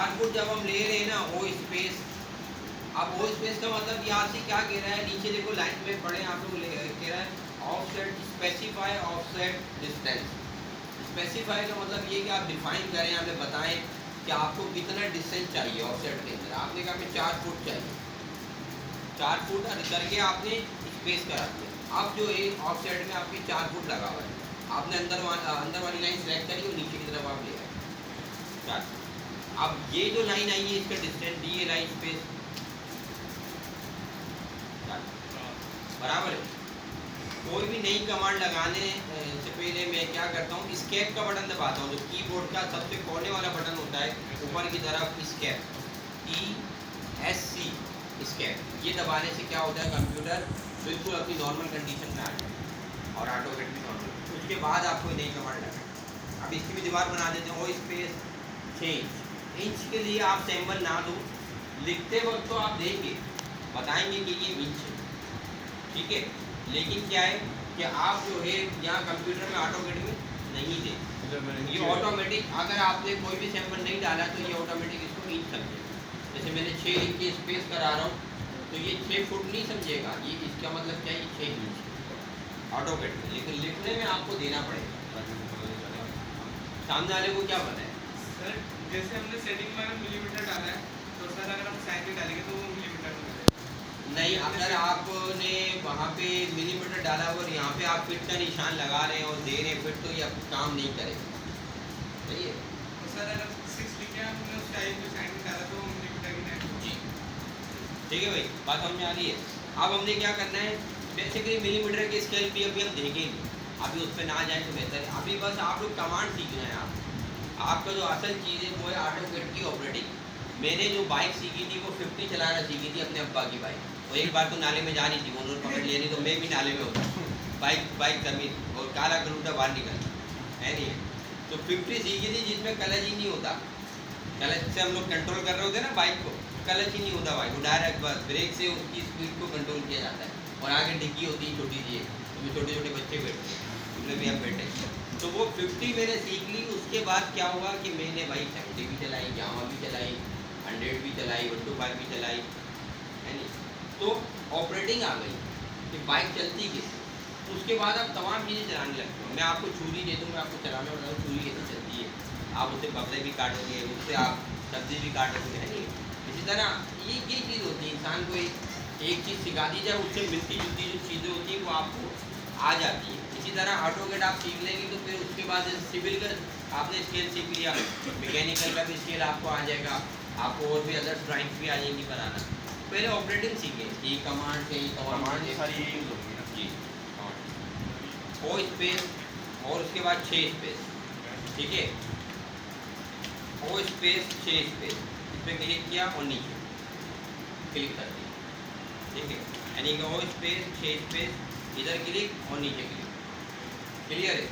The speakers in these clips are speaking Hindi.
4 फुट जब हम ले रहे हैं ना ओ स्पेस, अब ओ स्पेस का मतलब यहाँ से क्या कह रहा है, नीचे देखो लाइन में पढ़े आप लोग, कह रहा है offset specify offset distance. Specify का मतलब ये कि आप डिफाइन करें, हमें बताएं कि आपको कितना डिस्टेंस चाहिए ऑफसेट के अंदर। आपने कहा हमें 4 फुट चाहिए, 4 फुट करके आपने स्पेस करा दिया। अब जो है ऑफसेट में आपके 4 फुट लगा हुआ है, आपने अंदर वाली लाइन सेलेक्ट करी और नीचे की तरफ आप ले आए 4। अब ये जो लाइन आई है इसका distance D A line space बराबर है। कोई भी नई कमांड लगाने से पहले मैं क्या करता हूँ, स्केप का बटन दबाता हूँ, जो कीबोर्ड का सबसे कोने वाला बटन होता है ऊपर की तरफ, स्केप ESC स्केप, ये दबाने से क्या होता है, कंप्यूटर बिल्कुल अपनी नॉर्मल कंडीशन में आ जाए और ऑटोमेटिक भी नॉर्मल। उसके बाद आपको नई कमांड लगाए। अब इसकी भी दीवार बना देते हैं, ओ स्पेस चेंज। इंच के लिए आप सिंबल ना दो, लिखते वक्त तो आप देंगे बताएंगे कि ये इंच है, ठीक है, लेकिन क्या है कि आप जो है यहाँ कंप्यूटर में ऑटोमेटिक नहीं दे, ये ऑटोमेटिक अगर आपने कोई भी सिंबल नहीं डाला तो ये ऑटोमेटिक इसको इंच समझेगा। जैसे मैंने 6 इंच की स्पेस करा रहा हूँ तो ये 6 फुट नहीं समझेगा, ये इसका मतलब क्या है, ये 6 इंच ऑटोमेटिक। लेकिन लिखने में आपको देना पड़ेगा। सामने वाले को क्या पता है सर, जैसे हमने सेटिंग में मिलीमीटर डाला है तो सर अगर हम साइन में डालेंगे तो वो मिलीमीटर में नहीं, अगर आपने वहाँ पे मिलीमीटर डाला और यहाँ पे आप फिट का निशान लगा रहे हैं और दे रहे हैं फिट, तो ये अब काम नहीं करेगा, सही है। तो सर अगर 6 लिखे हमने उस टाइम पे साइन में डाला तो वो मिलीमीटर में है जी ठीक है भाई, बात समझ में आ रही है। अब हमने क्या करना है, बेसिकली मिलीमीटर की स्केल भी अभी हम देखेंगे, अभी उस पर ना जाए तो बेहतर है। अभी बस आप लोग कमांड सीखना है। आपका जो असल चीज़ है वो है ऑटोकैड की ऑपरेटिंग। मैंने जो बाइक सीखी थी वो 50 चलाना सीखी थी अपने अब्बा की बाइक, और एक बार तो नाले में जा रही थी, उन्होंने पकड़ लिया, नहीं तो मैं भी नाले में होता बाइक जमीन और काला गलूटा बाहर निकल है नहीं है। तो 50 सीखी थी जिसमें क्लच ही नहीं होता, क्लच से हम लोग कंट्रोल कर रहे होते ना बाइक को, क्लच ही नहीं होता बाइक को, डायरेक्ट बस ब्रेक से उसकी स्पीड को कंट्रोल किया जाता है। और आगे डिग्गी होती है छोटी सी, उसमें छोटे छोटे बच्चे बैठते हैं, उसमें भी हम बैठे। तो वो 50 मैंने सीख ली। उसके बाद क्या हुआ कि मैंने भाई 70 भी चलाई, यामा भी चलाई, 100 भी चलाई, 125 भी चलाई, है नहीं। तो ऑपरेटिंग आ गई कि बाइक चलती कैसे। उसके बाद आप तमाम चीज़ें चलाने लगते हो। मैं आपको छुरी दे दूँ, मैं आपको चलाना बताऊँ छुरी कैसे चलती है, आप उससे बकरे भी काटोगे, उससे आप सब्जी भी काटोगे, है नहीं। इसी तरह ये चीज़ होती है, इंसान को एक चीज़ सिखा दी जाए, उससे मिलती जुलती जो चीज़ें होती हैं वो आपको आ जाती है। इसी तरह ऑटोकैड आप सीख लेंगे तो फिर उसके बाद सिविल का आपने स्केल सीख लिया, मैकेनिकल का भी स्केल आपको आ जाएगा, आपको और भी अदर ड्राइंग्स भी आ जाएंगी बनाना। पहले ऑपरेटिंग सीखें कि कमांड से ही कमांड सारी यही यूज होगी ना जी, कमांड ओ स्पेस और उसके बाद 6 स्पेस, ठीक है, ओ स्पेस 6 स्पेस, इस पर क्लिक किया और नीचे क्लिक कर दिया, ठीक है, यानी कि ओ स्पेस 6 स्पेस, इधर क्लिक और नीचे क्लिक, क्लियर है।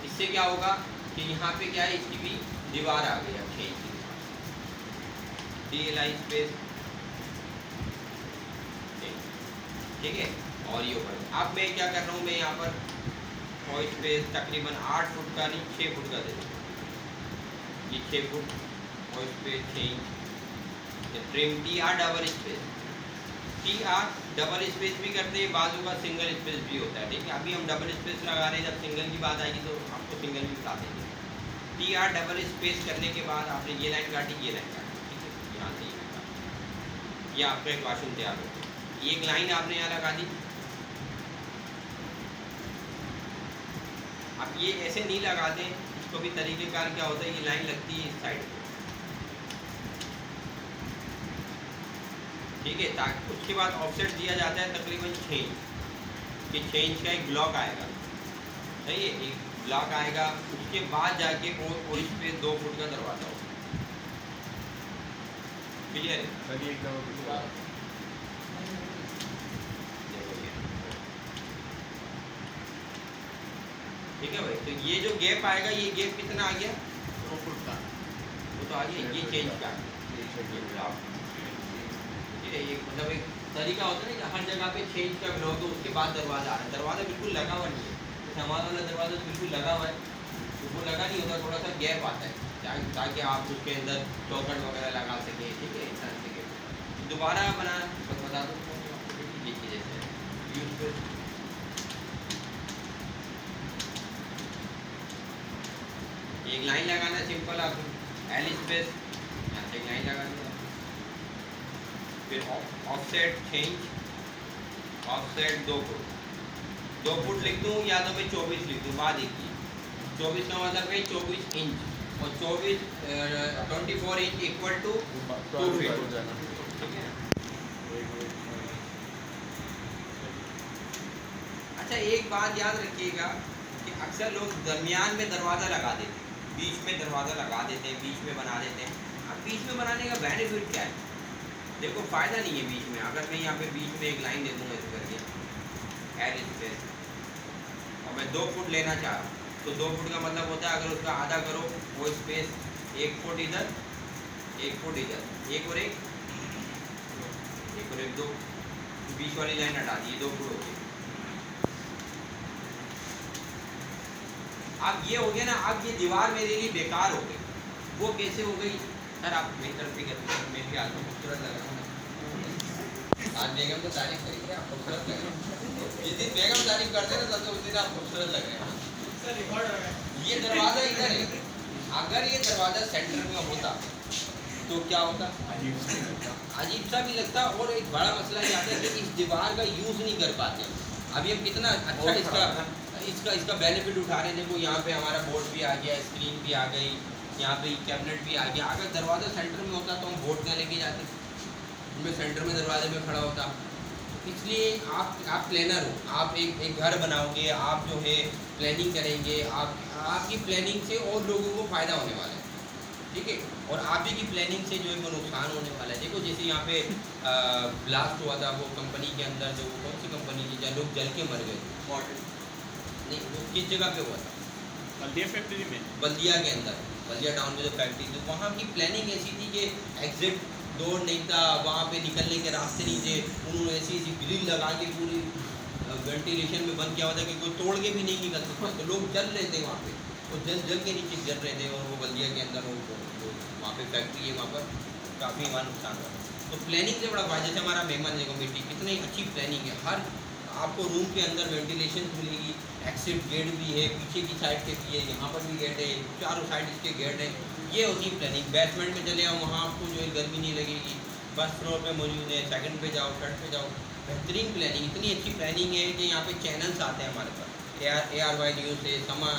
इससे क्या होगा कि यहाँ पे क्या है, इसकी भी दीवार आ गई, अब 6 की DLI स्पेस, ठीक है, और ये ऊपर। अब मैं क्या कर रहा हूँ, मैं यहाँ पर और स्पेस तकरीबन 8 फुट का नहीं 6 फुट का दे दूँ, ये 6 फुट और space 6 inch. Trim TR double space, TR double space भी करते हैं, बाजू का सिंगल स्पेस भी होता है, ठीक है। अभी हम डबल स्पेस लगा रहे हैं, जब सिंगल की बात आएगी तो आपको सिंगल भी बता देंगे। TR डबल स्पेस करने के बाद आपने ये लाइन काटी, ये लाइन काटी, ठीक है, यहाँ से ये लाइन काटी, ये आपका एक वाशरूम तैयार हो गया। एक लाइन आपने यहाँ लगा दी। अब ये ऐसे नहीं लगाते, इसको भी तरीक़ेकार क्या होता है, ये लाइन लगती है इस साइड पे, ठीक है, ताकि उसके बाद ऑफसेट दिया जाता है तकरीबन 6 इंच, कि 6 इंच का एक ब्लॉक आएगा, सही है, एक ब्लॉक आएगा। उसके बाद जाके और इस पे 2 फुट का दरवाज़ा होगा, क्लियर है। ठीक है भाई, तो ये जो गैप आएगा, ये गैप कितना आ गया, 2 फुट का, वो तो आ गया, ये चेंज का ब्लॉक, ठीक है। ये मतलब एक तरीका होता है ना कि हर जगह पे 6 इंच का ब्लॉक हो, उसके बाद दरवाज़ा आ रहा है, दरवाज़ा बिल्कुल लगा हुआ नहीं है, जैसे हमारा वाला दरवाज़ा तो बिल्कुल लगा हुआ है, तो वो लगा नहीं होता, थोड़ा सा गैप आता है, ताकि आप उसके अंदर चौखट वगैरह लगा सकें, ठीक है, इस तरह से दोबारा बना बता दो लिखी जैसे यूज पे एक लाइन लगाना सिंपल, आप एल स्पेस यहाँ से एक लाइन लगा दिया, फिर ऑफसेट चेंज, ऑफसेट 2 फुट लिख दूँ या तो मैं 24 लिख दूँ, बात एक ही 24 का मतलब है 24 इंच और 24 इंच इक्वल टू 2 फीट, ठीक है। अच्छा एक बात याद रखिएगा कि अक्सर लोग दरमियान में दरवाज़ा लगा देते हैं, बीच में दरवाज़ा लगा देते हैं, बीच में बना देते हैं। अब बीच में बनाने का बेनिफिट क्या है? देखो फ़ायदा नहीं है बीच में। अगर मैं यहाँ पे बीच में एक लाइन दे दूँगा इस करके एल स्पेस और मैं 2 फुट लेना चाह रहा हूँ, तो 2 फुट का मतलब होता है अगर उसका आधा करो वो स्पेस 1 फुट इधर 1 फुट इधर, एक और एक 2, बीच वाली लाइन हटा दी, 2 फुट हो गई। अब ये हो गया ना, अब ये दीवार मेरे लिए बेकार हो गई। वो कैसे हो गई सर? आप मेरी तरफ भी करते हैं, मैं भी आज खूबसूरत लग रहा हूँ। आज बेगम तो तारीफ करेंगे, आप खूबसूरत लग रहे हैं। जिस दिन बेगम तारीफ करते हैं ना तब तो उस दिन आप खूबसूरत लग रहे हैं। ये दरवाज़ा इधर है, अगर ये दरवाज़ा सेंटर में होता तो क्या होता? अजीब सा भी लगता। और एक बड़ा मसला ये आता है कि इस दीवार का यूज़ नहीं कर पाते। अभी हम कितना अच्छा इसका बेनिफिट उठा रहे हैं। देखो यहाँ पे हमारा बोर्ड भी आ गया, स्क्रीन भी आ गई, यहाँ पे कैबिनेट भी आ गया। अगर दरवाज़ा सेंटर में होता तो हम बोर्ड क्या लेके जाते? मैं सेंटर में दरवाजे में खड़ा होता। इसलिए आप प्लानर हो, आप एक घर बनाओगे, आप जो है प्लानिंग करेंगे, आपकी प्लानिंग से और लोगों को फ़ायदा होने वाला है, ठीक है। और आप ही की प्लानिंग से जो है वो नुकसान होने वाला है। देखो जैसे यहाँ पे ब्लास्ट हुआ था वो कंपनी के अंदर, जो कौन सी कंपनी की, जहाँ लोग जल के मर गए, नहीं वो किस जगह पे हुआ था? बल्दिया फैक्ट्री में, बल्दिया के अंदर, बल्दिया टाउन में जो फैक्ट्री थी, वहाँ की प्लानिंग ऐसी थी कि एग्जिट डोर नहीं था, वहाँ पे निकलने के रास्ते नहीं थे। उन्होंने ऐसी ग्रिल लगा के पूरी वेंटिलेशन में बंद किया हुआ था कि कोई तोड़ के भी नहीं निकल सकता। तो लोग जल रहे थे वहाँ पे, वो जल के नीचे जल रहे थे। और वो बल्दिया के अंदर वो वहाँ पे फैक्ट्री है, वहाँ पर काफ़ी हमारा नुकसान हुआ। तो प्लानिंग से बड़ा फायदा। जैसे हमारा मेहमान देखो मिट्टी कितनी अच्छी प्लानिंग है, हर आपको रूम के अंदर वेंटिलेशन मिलेगी, एक्सिट गेट भी है, पीछे की साइड के भी है, यहाँ पर भी गेट है, चारों साइड इसके गेट है। ये होती है प्लानिंग। बेसमेंट में चले आओ, वहाँ आपको जो है गर्मी नहीं लगेगी। फर्स्ट फ्लोर पे मौजूद है, सेकंड पे जाओ, थर्ड पे जाओ, बेहतरीन प्लानिंग। इतनी अच्छी प्लानिंग है कि यहाँ पे चैनल्स आते हैं हमारे पास, ARY न्यूज़ है, समा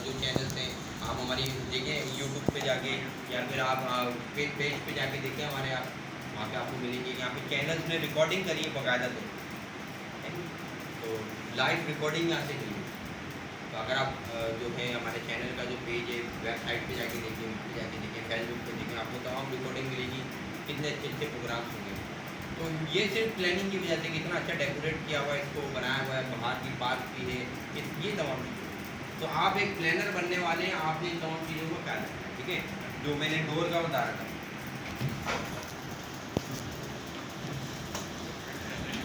जो चैनल्स हैं, आप हमारी देखें यूट्यूब पे जाके या फिर आप पेज पे जाके देखें हमारे, आप वहाँ पे आपको मिलेंगे। यहाँ पे चैनल्स ने रिकॉर्डिंग करी है बाकायदा, तो लाइव रिकॉर्डिंग यहाँ से करिए। तो अगर आप जो है हमारे चैनल का जो पेज है वेबसाइट पे जाके देखिए, फेसबुक पे देखें, आपको तमाम रिकॉर्डिंग मिलेगी, कितने अच्छे अच्छे प्रोग्राम्स होंगे। तो ये सिर्फ प्लानिंग की वजह से कितना अच्छा डेकोरेट किया हुआ है, इसको बनाया हुआ है, बाहर की पार्क की है, ये तमाम चीज़ें। तो आप एक प्लानर बनने वाले हैं, आपने इन तमाम चीज़ों को ख्याल रखना है, ठीक है। जो मैंने डोर का बता रहा था,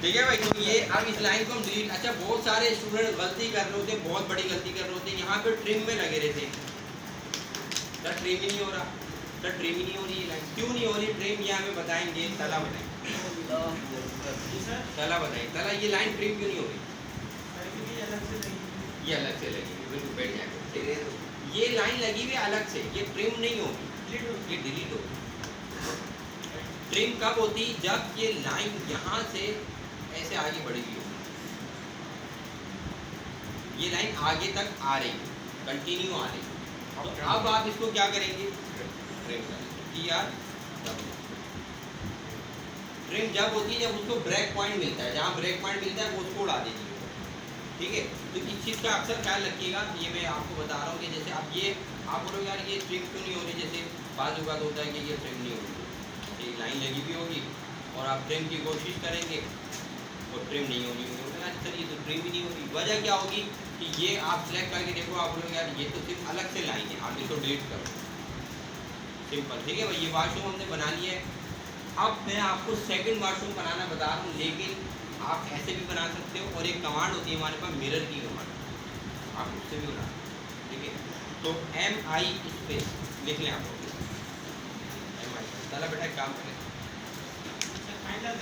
ठीक है भाई। तो ये अब इस लाइन को हम डिलीट। अच्छा बहुत सारे स्टूडेंट गलती कर रहे होते, बहुत बड़ी गलती कर रहे होते, यहाँ पे ट्रिम में लगे रहते हैं। सर ट्रिम ही नहीं हो रहा, सर ट्रिम ही नहीं हो रही है लाइन, क्यों नहीं हो रही ट्रिम? ये हमें बताएंगे, तला बताएंगे, तला बताएंगे, तला ये लाइन ट्रिम क्यों नहीं हो रही? ये अलग से लगी हुई, बिल्कुल बैठ जाएगा। ये लाइन लगी हुई अलग से, ये ट्रिम नहीं होगी, ये डिलीट होगी। ट्रिम कब होती? जब ये लाइन यहाँ से ऐसे आगे बढ़ेगी, ये लाइन आगे तक आ रही है, कंटिन्यू आ रही है। तो अब आप इसको क्या करेंगे? ट्रिम करेंगे। यार ट्रिम जब होती है जब उसको ब्रेक पॉइंट मिलता है, जहाँ ब्रेक पॉइंट मिलता है वो उसको उड़ा दीजिए, ठीक है। तो इस चीज़ का अक्सर ख्याल रखिएगा। ये मैं आपको बता रहा हूँ कि जैसे आप बोलोगे यार ये ट्रिम क्यों नहीं हो रही, जैसे बात होता है कि ये ट्रिम नहीं हो रही, एक लाइन लगी हुई होगी और आप ट्रिम की कोशिश करेंगे और ट्रिम नहीं होनी होगी, सर ये तो ट्रिम ही नहीं होगी। वजह क्या होगी कि ये आप सेलेक्ट करके देखो, आप बोलोगे यार ये तो सिर्फ अलग से लाइन है, आप इसको डिलीट करो, सिंपल, ठीक है भाई। ये वाशरूम हमने बना लिया है। अब मैं आपको सेकंड वाशरूम बनाना बता रहा हूँ, लेकिन आप ऐसे भी बना सकते हो। और एक कमांड होती है हमारे पास, मिरर की कमांड, आप उससे भी बना सकते हो, ठीक है। तो MI स्पेस लिख लें आप लोग। चला बेटा एक काम करें, फाइनल